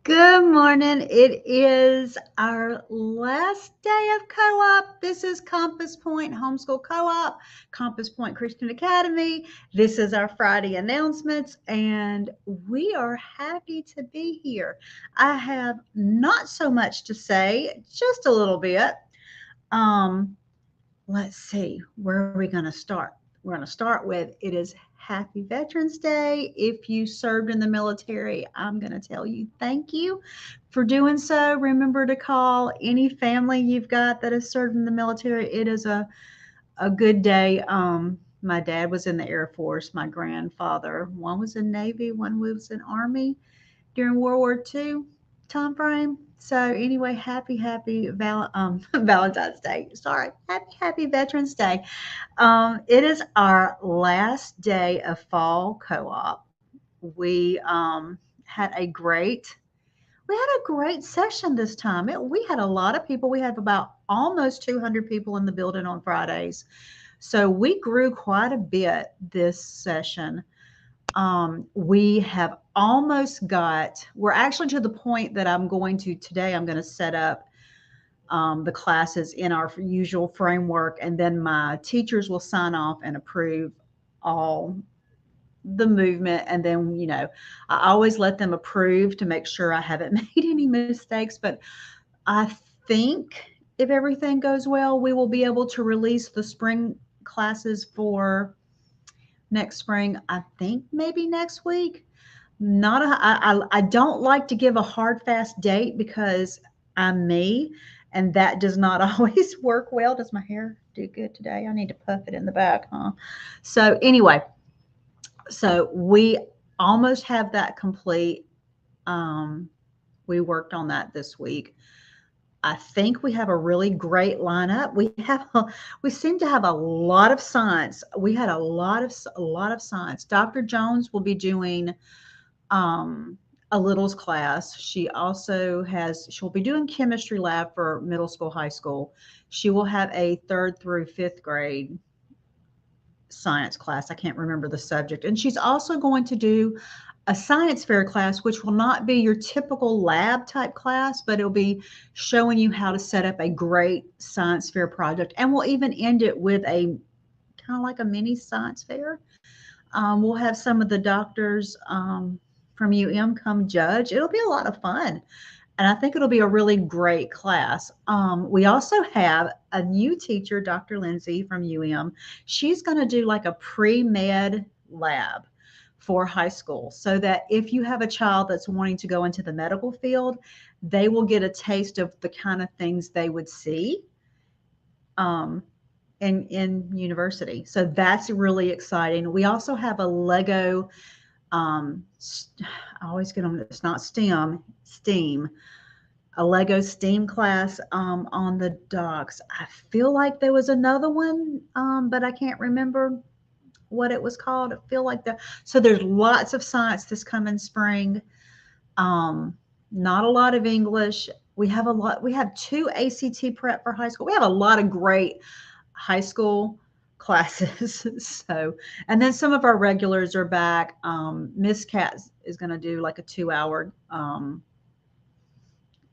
Good morning. It is our last day of co-op. This is Compass Point Homeschool Co-op, Compass Point Christian Academy. This is our Friday announcements, and we are happy to be here. I have not so much to say, just a little bit. Um, let's see, where are we going to start? We're going to start with it is Happy Veterans Day. If you served in the military, I'm going to tell you thank you for doing so. Remember to call any family you've got that has served in the military. It is a good day. My dad was in the Air Force. My grandfather, one was in Navy, one was in Army during World War II time frame. So anyway, Valentine's Day. Sorry, happy Veterans Day. It is our last day of fall co-op. We we had a great session this time. We had a lot of people. We had about almost 200 people in the building on Fridays. So we grew quite a bit this session. We have almost we're actually to the point that I'm going to set up the classes in our usual framework, and then my teachers will sign off and approve all the movement. And then, I always let them approve to make sure I haven't made any mistakes. But I think if everything goes well, we will be able to release the spring classes for next spring. I think maybe next week. Not a, I don't like to give a hard fast date because I'm me, and that does not always work well. Does my hair do good today? I need to puff it in the back, huh? So anyway, so we almost have that complete. Um, we worked on that this week. I think we have a really great lineup. We seem to have a lot of science. We had a lot of science. Dr. Jones will be doing a littles class. She'll be doing chemistry lab for middle school, high school. She will have a third through fifth grade science class. I can't remember the subject. And she's also going to do a science fair class, which will not be your typical lab type class, but it'll be showing you how to set up a great science fair project. And we'll even end it with a kind of like a mini science fair. We'll have some of the doctors from UM come judge. It'll be a lot of fun. And I think it'll be a really great class. We also have a new teacher, Dr. Lindsay from UM. She's going to do like a pre med lab for high school so that if you have a child that's wanting to go into the medical field, they will get a taste of the kind of things they would see. Um, in university. So that's really exciting. We also have a Lego, um, I always get them, it's not STEAM, a Lego STEAM class on the docks. I feel like there was another one, but I can't remember what it was called. I feel like that. So there's lots of science this coming spring. Um, Not a lot of English. We have two ACT prep for high school. We have a lot of great high school classes. So, and then some of our regulars are back. Miss Cat is going to do like a 2 hour,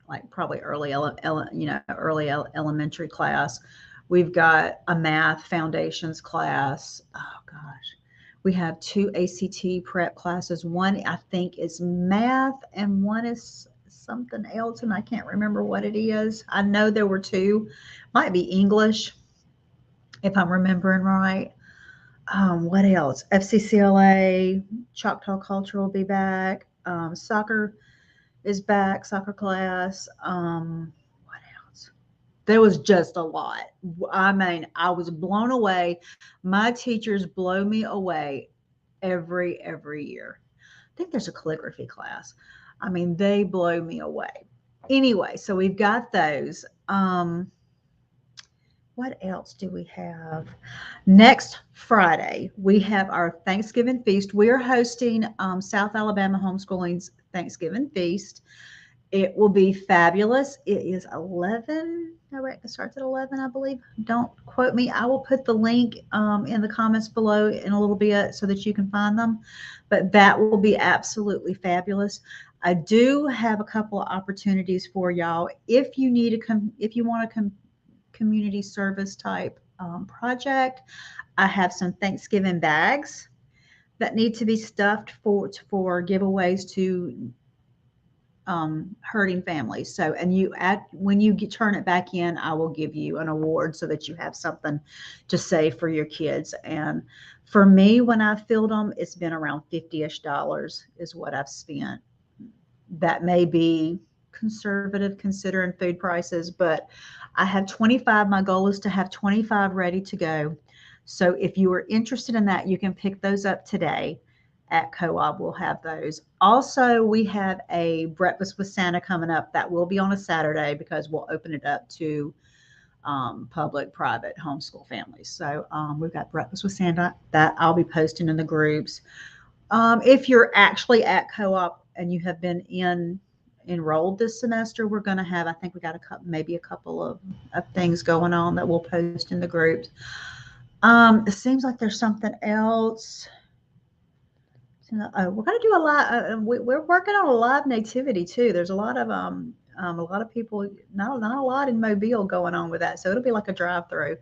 like probably elementary class. We've got a math foundations class. Oh gosh. We have two ACT prep classes. One I think is math and one is something else, and I can't remember what it is. I know there were two. Might be English if I'm remembering right. What else? FCCLA, Choctaw Culture will be back. Soccer is back, soccer class. What else? There was just a lot. I mean, I was blown away. My teachers blow me away every year. I think there's a calligraphy class. I mean, they blow me away. Anyway, so we've got those. What else do we have? Next Friday, we have our Thanksgiving feast. We are hosting South Alabama Homeschooling's Thanksgiving feast. It will be fabulous. It is 11. No, right. It starts at 11, I believe. Don't quote me. I will put the link in the comments below in a little bit so that you can find them. But that will be absolutely fabulous. I do have a couple of opportunities for y'all. If you need if you want a community service type project, I have some Thanksgiving bags that need to be stuffed for giveaways to hurting families. So, and you add when you turn it back in, I will give you an award so that you have something to save for your kids. And for me, when I filled them, it's been around $50-ish is what I've spent. That may be conservative considering food prices, but I have 25. My goal is to have 25 ready to go. So if you are interested in that, you can pick those up today at Co-op. We'll have those. Also, we have a breakfast with Santa coming up that will be on a Saturday because we'll open it up to public, private, homeschool families. So we've got breakfast with Santa that I'll be posting in the groups. If you're actually at co-op and you have been enrolled this semester, we're going to have, I think we got a couple, maybe a couple of things going on that we'll post in the groups. It seems like there's something else. We're going to do a lot. We're working on a live nativity too. There's a lot of people, not a lot in Mobile going on with that. So it'll be like a drive-through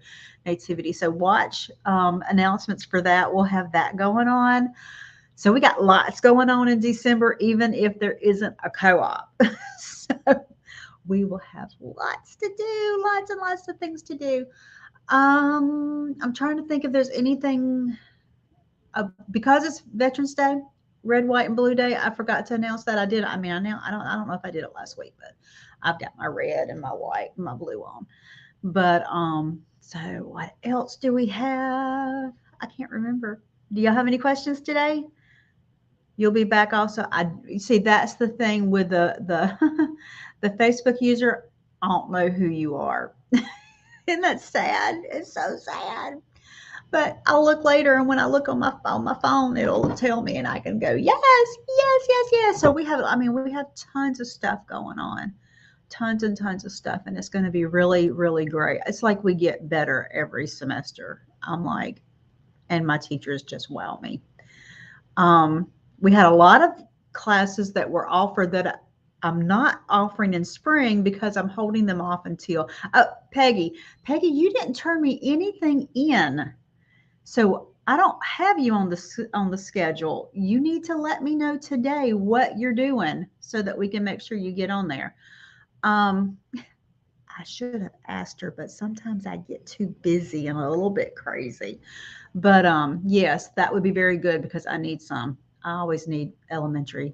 nativity. So watch announcements for that. We'll have that going on. So we got lots going on in December, even if there isn't a co-op. So we will have lots to do, lots and lots of things to do. I'm trying to think if there's anything because it's Veterans Day, Red, White, and Blue Day. I forgot to announce that. I did. I mean, I don't know if I did it last week, but I've got my red and my white and my blue on. But so what else do we have? I can't remember. Do y'all have any questions today? You'll be back also. I see that's the thing with the the Facebook user. I don't know who you are. Isn't that sad? It's so sad. But I'll look later, and when I look on my phone, it'll tell me, and I can go, yes, yes, yes, yes. So we have, I mean, we have tons of stuff going on, tons and tons of stuff, and it's going to be really, really great. It's like we get better every semester. I'm like, and my teachers just wow me. We had a lot of classes that were offered that I'm not offering in spring because I'm holding them off until Peggy, you didn't turn me anything in. So I don't have you on the schedule. You need to let me know today what you're doing so that we can make sure you get on there. Um, I should have asked her, but sometimes I get too busy and a little bit crazy. But yes, that would be very good because I need some. I always need elementary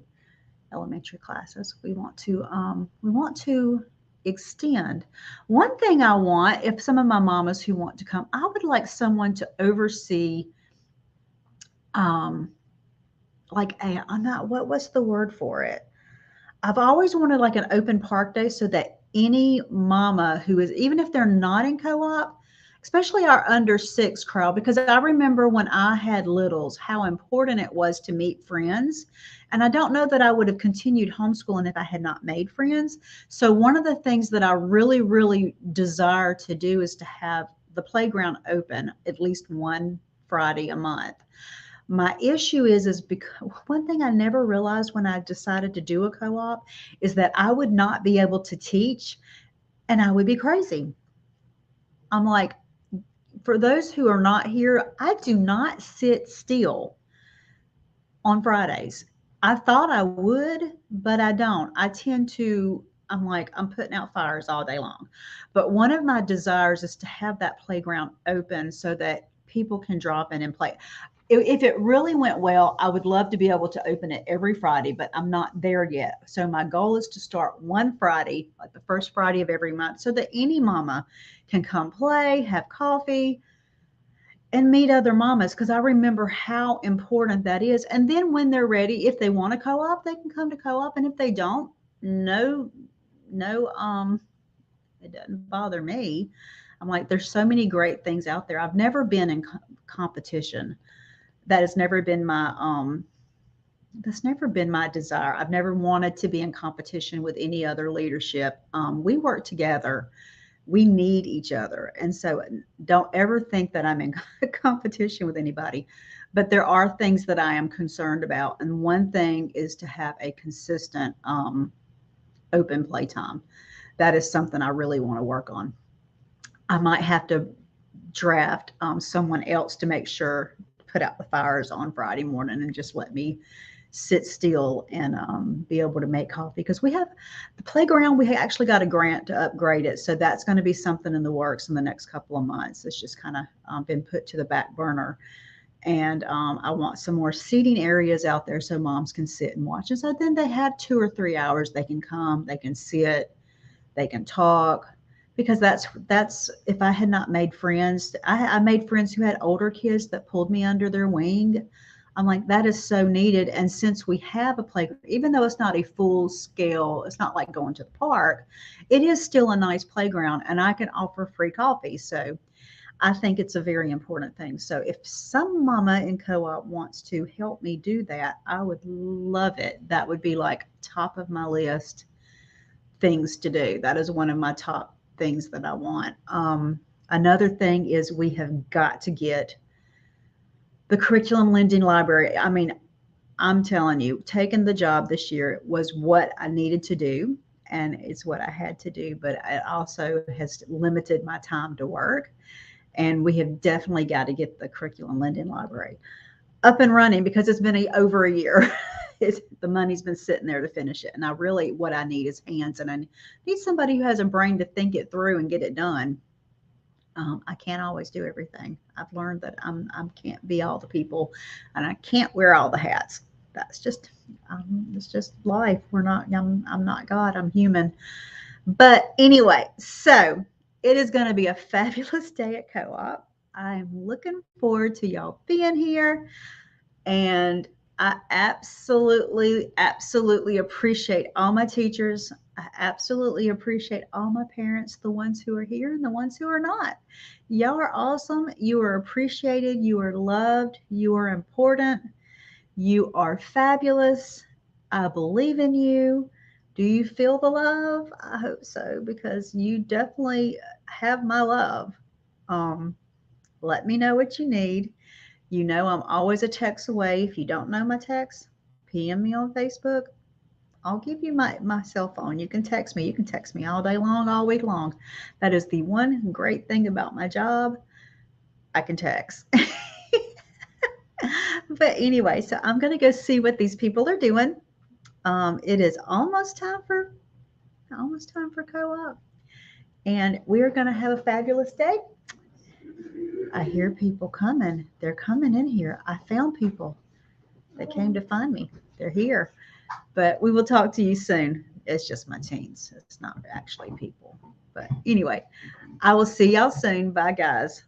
classes. We want to extend. One thing I want, if some of my mamas who want to come, I would like someone to oversee um like a I'm not what's the word for it? I've always wanted like an open park day so that any mama who is, even if they're not in co-op, especially our under six crowd, because I remember when I had littles, how important it was to meet friends. And I don't know that I would have continued homeschooling if I had not made friends. So one of the things that I really, really desire to do is to have the playground open at least one Friday a month. My issue is because one thing I never realized when I decided to do a co-op is that I would not be able to teach and I would be crazy. I'm like, for those who are not here, I do not sit still on Fridays. I thought I would, but I don't. I tend to, I'm like, I'm putting out fires all day long. But one of my desires is to have that playground open so that people can drop in and play. If it really went well, I would love to be able to open it every Friday, but I'm not there yet. So my goal is to start one Friday, like the first Friday of every month, so that any mama can come play, have coffee, and meet other mamas because I remember how important that is. And then when they're ready, if they want to co-op, they can come to co-op. And if they don't, no, no, it doesn't bother me. I'm like, there's so many great things out there. I've never been in competition. That has never been my That's never been my desire. I've never wanted to be in competition with any other leadership. We work together. We need each other. And so don't ever think that I'm in competition with anybody. But there are things that I am concerned about. And one thing is to have a consistent open playtime. That is something I really want to work on. I might have to draft someone else to make sure, put out the fires on Friday morning and just let me sit still and be able to make coffee, because we have the playground. We actually got a grant to upgrade it, so that's going to be something in the works in the next couple of months. It's just kind of been put to the back burner, and I want some more seating areas out there so moms can sit and watch. And so then they have 2 or 3 hours. They can come, they can sit, they can talk, because that's if I had not made friends. I made friends who had older kids that pulled me under their wing. I'm like, that is so needed. And since we have a playground, even though it's not a full scale, it's not like going to the park, it is still a nice playground, and I can offer free coffee. So I think it's a very important thing. So if some mama in co-op wants to help me do that, I would love it. That would be like top of my list things to do. That is one of my top things that I want. Another thing is we have got to get the curriculum lending library. I mean, I'm telling you, taking the job this year was what I needed to do, and it's what I had to do, but it also has limited my time to work. And we have definitely got to get the curriculum lending library up and running, because it's been over a year. The money's been sitting there to finish it. And I really, what I need is hands, and I need somebody who has a brain to think it through and get it done. I can't always do everything. I've learned that I can't be all the people, and I can't wear all the hats. That's just it's just life. I'm not God. I'm human. But anyway, so it is going to be a fabulous day at co-op. I'm looking forward to y'all being here, and I absolutely appreciate all my teachers. I absolutely appreciate all my parents, the ones who are here and the ones who are not. Y'all are awesome. You are appreciated. You are loved. You are important. You are fabulous. I believe in you. Do you feel the love? I hope so, because you definitely have my love. Um, Let me know what you need. You know, I'm always a text away. If you don't know my text, PM me on Facebook. I'll give you my cell phone. You can text me. You can text me all day long, all week long. That is the one great thing about my job. I can text. But anyway, so I'm going to go see what these people are doing. It is almost time for co-op, and we're going to have a fabulous day. I hear people coming. They're coming in here. I found people. They came to find me. They're here. But we will talk to you soon. It's just my teens. It's not actually people. But anyway, I will see y'all soon. Bye, guys.